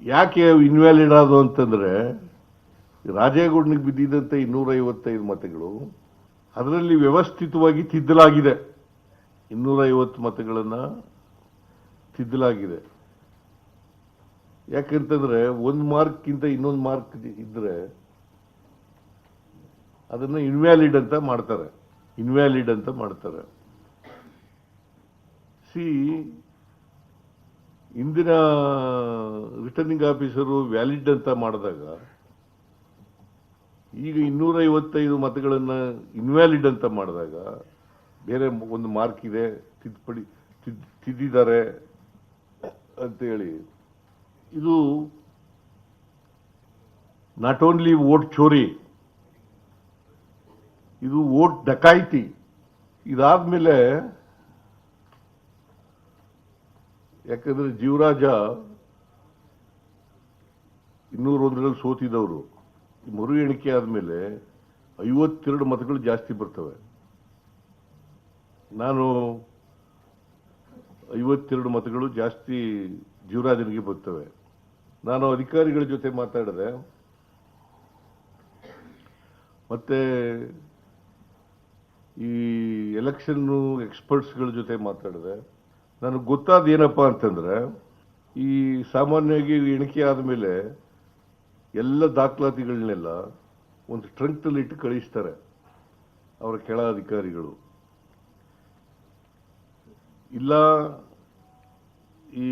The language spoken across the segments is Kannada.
ಯಾಕೆ ಇನ್ವ್ಯಾಲಿಡ್ ಆದವು ಅಂತಂದರೆ, ರಾಜೇಗೌಡನಿಗೆ ಬಿದ್ದಿದ್ದಂತೆ 255 ಮತಗಳು ಅದರಲ್ಲಿ ವ್ಯವಸ್ಥಿತವಾಗಿ ತಿದ್ದಲಾಗಿದೆ. 250 ಮತಗಳನ್ನು ತಿದ್ದಲಾಗಿದೆ. ಯಾಕಂತಂದ್ರೆ ಒಂದು ಮಾರ್ಕ್ಗಿಂತ ಇನ್ನೊಂದು ಮಾರ್ಕ್ ಇದ್ರೆ ಅದನ್ನು ಇನ್ವ್ಯಾಲಿಡ್ ಅಂತ ಮಾಡ್ತಾರೆ. ಇಂದಿನ ರಿಟರ್ನಿಂಗ್ ಆಫೀಸರು ವ್ಯಾಲಿಡ್ ಅಂತ ಮಾಡಿದಾಗ ಈಗ 255 ಮತಗಳನ್ನು ಇನ್ವ್ಯಾಲಿಡ್ ಅಂತ ಮಾಡಿದಾಗ ಬೇರೆ ಒಂದು ಮಾರ್ಕ್ ಇದೆ, ತಿದ್ದಿದ್ದಾರೆ ಅಂತೇಳಿ ಇದು ನಾಟ್ ಓನ್ಲಿ ವೋಟ್ ಚೋರಿ, ಇದು ವೋಟ್ ಡಕಾಯಿತಿ. ಇದಾದ್ಮೇಲೆ ಯಾಕಂದ್ರೆ ಜೀವರಾಜ 201ರಲ್ಲಿ ಸೋತಿದವರು, ಮರು ಎಣಿಕೆ ಆದಮೇಲೆ 52 ಮತಗಳು ಜಾಸ್ತಿ ಬರ್ತವೆ. ನಾನು 52 ಮತಗಳು ಜಾಸ್ತಿ ಜೀವರಾಜನಿಗೆ ಬರ್ತವೆ. ನಾನು ಅಧಿಕಾರಿಗಳ ಜೊತೆ ಮಾತಾಡಿದೆ, ಮತ್ತೆ ಈ ಎಲೆಕ್ಷನ್ ಎಕ್ಸ್ಪರ್ಟ್ಸ್ಗಳ ಜೊತೆ ಮಾತಾಡಿದೆ. ನನಗೆ ಗೊತ್ತಾದ ಏನಪ್ಪಾ ಅಂತಂದ್ರೆ, ಈ ಸಾಮಾನ್ಯವಾಗಿ ಎಣಿಕೆ ಆದಮೇಲೆ ಎಲ್ಲ ದಾಖಲಾತಿಗಳನ್ನೆಲ್ಲ ಒಂದು ಟ್ರಂಕ್ನಲ್ಲಿ ಇಟ್ಟು ಕಳಿಸ್ತಾರೆ ಅವರ ಕೆಳ ಅಧಿಕಾರಿಗಳು. ಇಲ್ಲ ಈ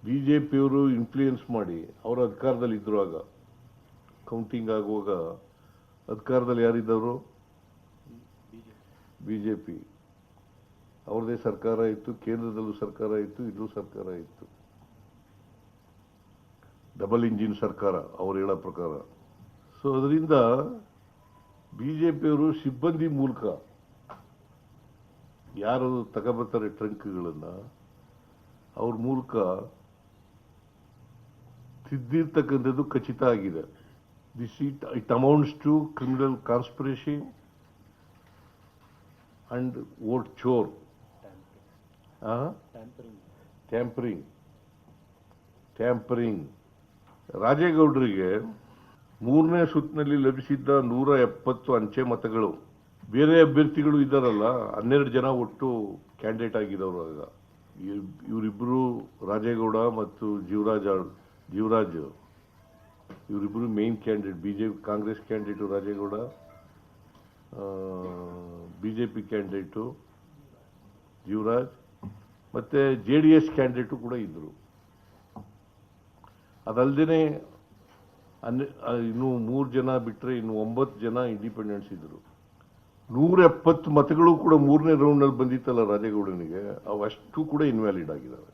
ಬಿಜೆಪಿಯವರು ಇನ್ಫ್ಲೂಯೆನ್ಸ್ ಮಾಡಿ ಅವರ ಅಧಿಕಾರದಲ್ಲಿ ಇದ್ರು. ಆಗ ಕೌಂಟಿಂಗ್ ಆಗುವಾಗ ಅಧಿಕಾರದಲ್ಲಿ ಯಾರಿದ್ದವರು? ಬಿಜೆಪಿ. ಅವ್ರದೇ ಸರ್ಕಾರ ಇತ್ತು, ಕೇಂದ್ರದಲ್ಲೂ ಸರ್ಕಾರ ಇತ್ತು, ಇಲ್ಲೂ ಸರ್ಕಾರ ಇತ್ತು. ಡಬಲ್ ಇಂಜಿನ್ ಸರ್ಕಾರ ಅವ್ರು ಹೇಳೋ ಪ್ರಕಾರ. ಸೊ ಅದರಿಂದ ಬಿಜೆಪಿಯವರು ಸಿಬ್ಬಂದಿ ಮೂಲಕ ಯಾರು ತಗೊಬರ್ತಾರೆ ಟ್ರಂಕ್ಗಳನ್ನು, ಅವ್ರ ಮೂಲಕ ತಿದ್ದಿರ್ತಕ್ಕಂಥದ್ದು ಖಚಿತ ಆಗಿದೆ. It amounts to criminal conspiracy and vote ಚೋರ್, ಟ್ಯಾಂಪರಿಂಗ್. ರಾಜೇಗೌಡರಿಗೆ 3ನೇ ಸುತ್ತಿನಲ್ಲಿ ಲಭಿಸಿದ್ದ 170 ಅಂಚೆ ಮತಗಳು, ಬೇರೆ ಅಭ್ಯರ್ಥಿಗಳು ಇದ್ದಾರಲ್ಲ 12 ಜನ ಒಟ್ಟು ಕ್ಯಾಂಡಿಡೇಟ್ ಆಗಿದ್ದವರು. ಆಗ ಇವರಿಬ್ಬರು ರಾಜೇಗೌಡ ಮತ್ತು ಜೀವರಾಜ್ ಇವರಿಬ್ಬರು main candidate. BJP Congress candidate Rajegowda, BJP candidate Jeevaraj, ಮತ್ತೆ JDS ಕ್ಯಾಂಡಿಡೇಟು ಕೂಡ ಇದ್ದರು. ಅದಲ್ಲದೆ ಇನ್ನು 3 ಜನ ಬಿಟ್ಟರೆ ಇನ್ನು 9 ಜನ ಇಂಡಿಪೆಂಡೆನ್ಸ್ ಇದ್ದರು. 170 ಮತಗಳು ಕೂಡ 3ನೇ ರೌಂಡ್ನಲ್ಲಿ ಬಂದಿತ್ತಲ್ಲ ರಾಜೇಗೌಡನಿಗೆ, ಅವಷ್ಟು ಕೂಡ ಇನ್ವ್ಯಾಲಿಡ್ ಆಗಿದ್ದಾವೆ.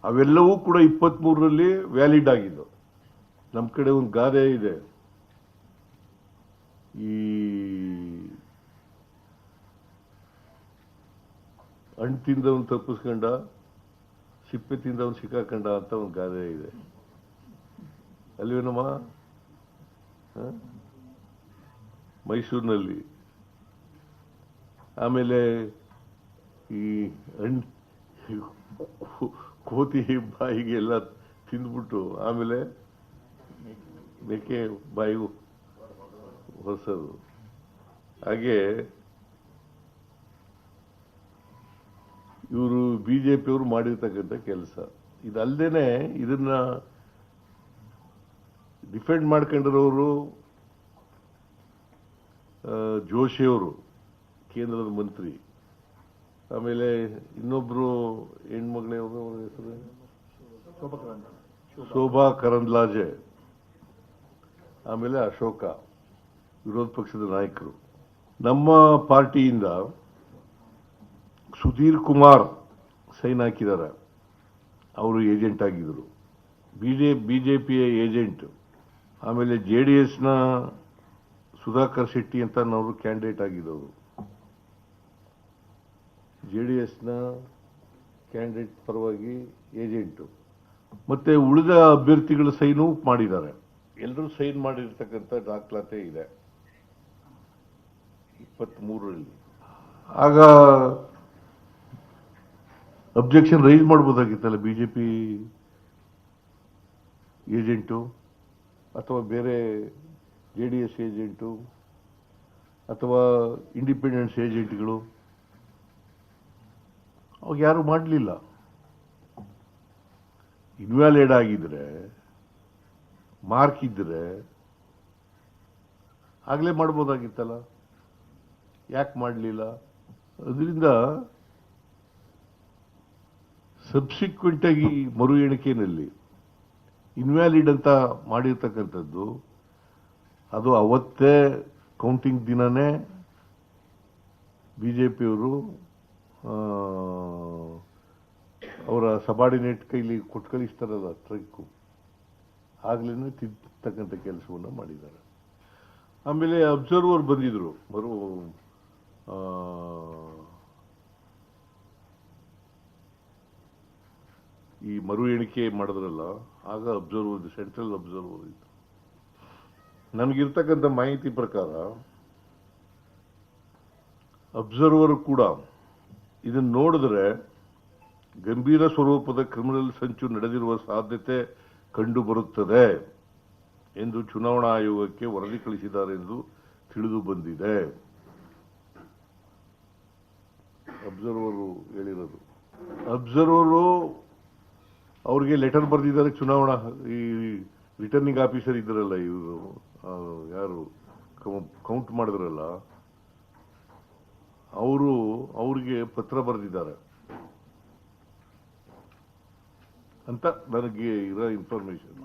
ಅವೆಲ್ಲವೂ ಕೂಡ 23ರಲ್ಲಿ ವ್ಯಾಲಿಡ್ ಆಗಿದ್ದವು. ನಮ್ಮ ಕಡೆ ಒಂದು ಗಾದೆ ಇದೆ, ಈ ಹಣ್ಣು ತಿಂದವನು ತಪ್ಪಿಸ್ಕೊಂಡ, ಸಿಪ್ಪೆ ತಿಂದವನು ಸಿಕ್ಕಾಕೊಂಡ ಅಂತ ಒಂದು ಗಾದೆ ಇದೆ ಅಲ್ವೇನಮ್ಮ? ಮೈಸೂರಿನಲ್ಲಿ. ಆಮೇಲೆ ಈ ಕೋತಿ ಬಾಯಿಗೆ ಎಲ್ಲ ತಿಂದ್ಬಿಟ್ಟು ಆಮೇಲೆ ಮೇಕೆ ಬಾಯಿಗೂ ಹೊಸದು. ಹಾಗೆ ಇವರು ಬಿಜೆಪಿಯವರು ಮಾಡಿರ್ತಕ್ಕಂಥ ಕೆಲಸ. ಇದಲ್ಲದೆ ಇದನ್ನ ಡಿಫೆಂಡ್ ಮಾಡ್ಕೊಂಡಿರೋರು ಜೋಶಿಯವರು, ಕೇಂದ್ರದ ಮಂತ್ರಿ. ಆಮೇಲೆ ಇನ್ನೊಬ್ರು ಹೆಣ್ಮಗಳವರು, ಅವರ ಹೆಸರು ಶೋಭಾ ಕರಂದ್ಲಾಜೆ, ಆಮೇಲೆ ಅಶೋಕ, ವಿರೋಧ ಪಕ್ಷದ ನಾಯಕರು. ನಮ್ಮ ಪಾರ್ಟಿಯಿಂದ ಸುಧೀರ್ ಕುಮಾರ್ ಸೈನ್ ಹಾಕಿದ್ದಾರೆ, ಅವರು ಏಜೆಂಟ್ ಆಗಿದ್ದರು, ಬಿಜೆಪಿಯ ಏಜೆಂಟ್. ಆಮೇಲೆ JDSನ ಸುಧಾಕರ್ ಶೆಟ್ಟಿ ಅಂತ ಅವರು ಕ್ಯಾಂಡಿಡೇಟ್ ಆಗಿದ್ದವರು, JDSನ ಕ್ಯಾಂಡಿಡೇಟ್ ಪರವಾಗಿ ಏಜೆಂಟು. ಮತ್ತೆ ಉಳಿದ ಅಭ್ಯರ್ಥಿಗಳ ಸೈನು ಮಾಡಿದ್ದಾರೆ. ಎಲ್ಲರೂ ಸೈನ್ ಮಾಡಿರ್ತಕ್ಕಂಥ ದಾಖಲಾತಿ ಇದೆ 23ರಲ್ಲಿ. ಆಗ ಅಬ್ಜೆಕ್ಷನ್ ರೈಸ್ ಮಾಡ್ಬೋದಾಗಿತ್ತಲ್ಲ ಬಿಜೆಪಿ ಏಜೆಂಟು ಅಥವಾ ಬೇರೆ JDS ಏಜೆಂಟು ಅಥವಾ ಇಂಡಿಪೆಂಡೆನ್ಸ್ ಏಜೆಂಟ್ಗಳು, ಅವಾಗ ಯಾರು ಮಾಡಲಿಲ್ಲ. ಇನ್ವ್ಯಾಲಿಡ್ ಆಗಿದ್ರೆ, ಮಾರ್ಕ್ ಇದ್ರೆ ಆಗಲೇ ಮಾಡ್ಬೋದಾಗಿತ್ತಲ್ಲ, ಯಾಕೆ ಮಾಡಲಿಲ್ಲ? ಅದರಿಂದ ಸಬ್ಸಿಕ್ವೆಂಟ್ ಆಗಿ ಮರು ಎಣಿಕೆಯಲ್ಲಿ ಇನ್ವ್ಯಾಲಿಡ್ ಅಂತ ಮಾಡಿರ್ತಕ್ಕಂಥದ್ದು, ಅದು ಅವತ್ತೇ ಕೌಂಟಿಂಗ್ ದಿನನೇ ಬಿಜೆಪಿಯವರು ಅವರ ಸಬಾರ್ಡಿನೇಟ್ ಕೈಲಿ ಕೊಟ್ಟು ಕಳಿಸ್ತಾರಲ್ಲ ಟ್ರಕ್ಕು, ಆಗ್ಲೇ ತಿದ್ದತಕ್ಕಂಥ ಕೆಲಸವನ್ನು ಮಾಡಿದ್ದಾರೆ. ಆಮೇಲೆ ಅಬ್ಸರ್ವರ್ ಬಂದಿದ್ರು, ಈ ಮರು ಎಣಿಕೆ ಮಾಡಿದ್ರಲ್ಲ, ಆಗ ಅಬ್ಸರ್ವರ್, ಸೆಂಟ್ರಲ್ ಅಬ್ಸರ್ವರ್ ಇತ್ತು. ನನಗಿರ್ತಕ್ಕಂಥ ಮಾಹಿತಿ ಪ್ರಕಾರ ಅಬ್ಸರ್ವರ್ ಕೂಡ ಇದನ್ನು ನೋಡಿದ್ರೆ ಗಂಭೀರ ಸ್ವರೂಪದ ಕ್ರಿಮಿನಲ್ ಸಂಚು ನಡೆದಿರುವ ಸಾಧ್ಯತೆ ಕಂಡು ಬರುತ್ತದೆ ಎಂದು ಚುನಾವಣಾ ಆಯೋಗಕ್ಕೆ ವರದಿ ಕಳಿಸಿದ್ದಾರೆ ಎಂದು ತಿಳಿದು ಬಂದಿದೆ. ಅಬ್ಸರ್ವರು ಹೇಳಿರೋದು. ಅಬ್ಸರ್ವರು ಅವ್ರಿಗೆ ಲೆಟರ್ ಬರೆದಿದ್ದಾರೆ. ಚುನಾವಣಾ ಈ ರಿಟರ್ನಿಂಗ್ ಆಫೀಸರ್ ಇದ್ದಾರಲ್ಲ, ಇವರು ಯಾರು ಕೌಂಟ್ ಮಾಡಿದ್ರಲ್ಲ, ಅವ್ರಿಗೆ ಪತ್ರ ಬರೆದಿದ್ದಾರೆ ಅಂತ ನನಗೆ ಇರೋ ಇನ್ಫಾರ್ಮೇಶನ್.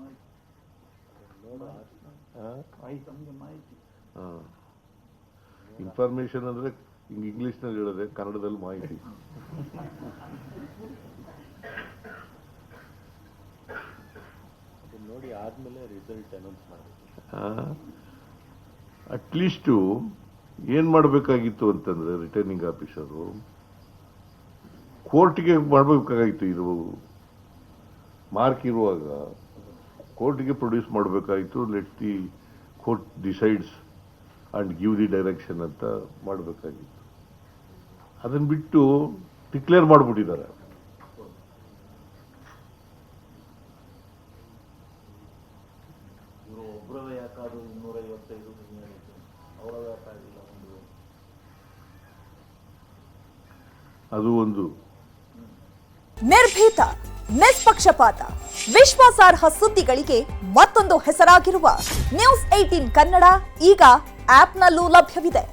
ಇನ್ಫಾರ್ಮೇಶನ್ ಅಂದ್ರೆ ಇಂಗ್ಲಿಷ್ನಲ್ಲಿ ಹೇಳಿದೆ, ಕನ್ನಡದಲ್ಲಿ ಮಾಹಿತಿ. ನೋಡಿ ಆದ್ಮೇಲೆ ರಿಸಲ್ಟ್ ಅನೌನ್ಸ್ ಮಾಡಿ. ಅಟ್ಲೀಸ್ಟು ಏನ್ ಮಾಡಬೇಕಾಗಿತ್ತು ಅಂತಂದ್ರೆ, ರಿಟರ್ನಿಂಗ್ ಆಫೀಸರು ಕೋರ್ಟ್ಗೆ ಮಾಡಬೇಕಾಗಿತ್ತು. ಇದು ಮಾರ್ಕ್ ಇರುವಾಗ ಕೋರ್ಟ್ಗೆ ಪ್ರೊಡ್ಯೂಸ್ ಮಾಡಬೇಕಾಗಿತ್ತು. Let the court decides and give the direction ಅಂತ ಮಾಡಬೇಕಾಗಿತ್ತು. ಅದನ್ನ ಬಿಟ್ಟು ಡಿಕ್ಲೇರ್ ಮಾಡಿಬಿಟ್ಟಿದ್ದಾರೆ. ಅದು ಒಂದು ನಿರ್ಭೀತ, ನಿಷ್ಪಕ್ಷಪಾತ, ವಿಶ್ವಾಸಾರ್ಹ ಸುದ್ದಿಗಳಿಗೆ ಮತ್ತೊಂದು ಹೆಸರಾಗಿರುವ ನ್ಯೂಸ್ 18 ಕನ್ನಡ ಈಗ ಆಪ್ನಲ್ಲೂ ಲಭ್ಯವಿದೆ.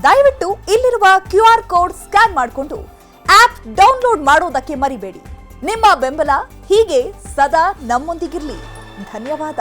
ದಯವಿಟ್ಟು ಇಲ್ಲಿರುವ QR ಕೋಡ್ ಸ್ಕ್ಯಾನ್ ಮಾಡಿಕೊಂಡು ಆಪ್ ಡೌನ್ಲೋಡ್ ಮಾಡೋದಕ್ಕೆ ಮರಿಬೇಡಿ. ನಿಮ್ಮ ಬೆಂಬಲ ಹೀಗೆ ಸದಾ ನಮ್ಮೊಂದಿಗಿರಲಿ. ಧನ್ಯವಾದ.